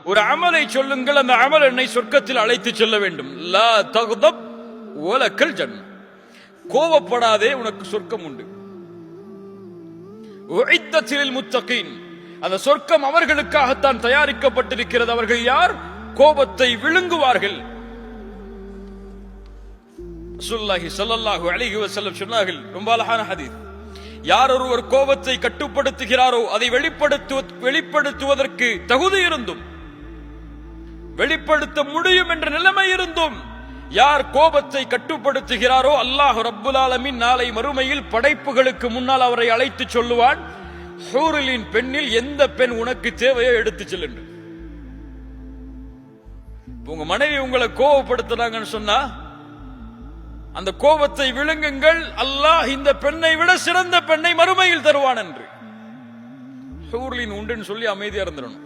ஒரு அமலை சொல்லுங்கள், அந்த அமல் என்னை சொர்க்கத்தில் அழைத்து செல்ல வேண்டும். லா தக்தப் வலக்கல் ஜன்னah, கோபப்படாதே, உனக்கு சொர்க்கம் உண்டு. உஇத்தத் லில் முத்தகீன், அந்த சொர்க்கம் அவர்களுக்காகத்தான் தயாரிக்கப்பட்டிருக்கிறது. அவர்கள் யார்? கோபத்தை விழுங்குவார்கள். ரசூலுல்லாஹி ஸல்லல்லாஹு அலைஹி வஸல்லம் சொன்னார்கள், ரொம்ப அழகான ஹதீஸ். யார் ஒருவர் கோபத்தை கட்டுப்படுத்துகிறாரோ, அதை வெளிப்படுத்துவதற்கு தகுதி இருந்தும், வெளிப்படுத்த முடியும் என்ற நிலைமை இருந்தும் யார் கோபத்தை கட்டுப்படுத்துகிறாரோ, அல்லாஹ் ரப்புல் ஆலமீன் நாளை மறுமையில் படைப்புகளுக்கு முன்னால் அவரை அழைத்து சொல்லுவான், ஹூரிலின் பெண்ணில் எந்த பெண் உனக்கு தேவையோ எடுத்து செல்லு. உங்க மனைவி உங்களை கோபப்படுத்துறாங்கன்னு சொன்னா, அந்த கோபத்தை விழுங்குங்கள், அல்லாஹ் இந்த பெண்ணை விட சிறந்த பெண்ணை மறுமையில் தருவான் என்று. ஹூர்லின் உண்டுன்னு சொல்லி அமைதியா இருந்துடணும்.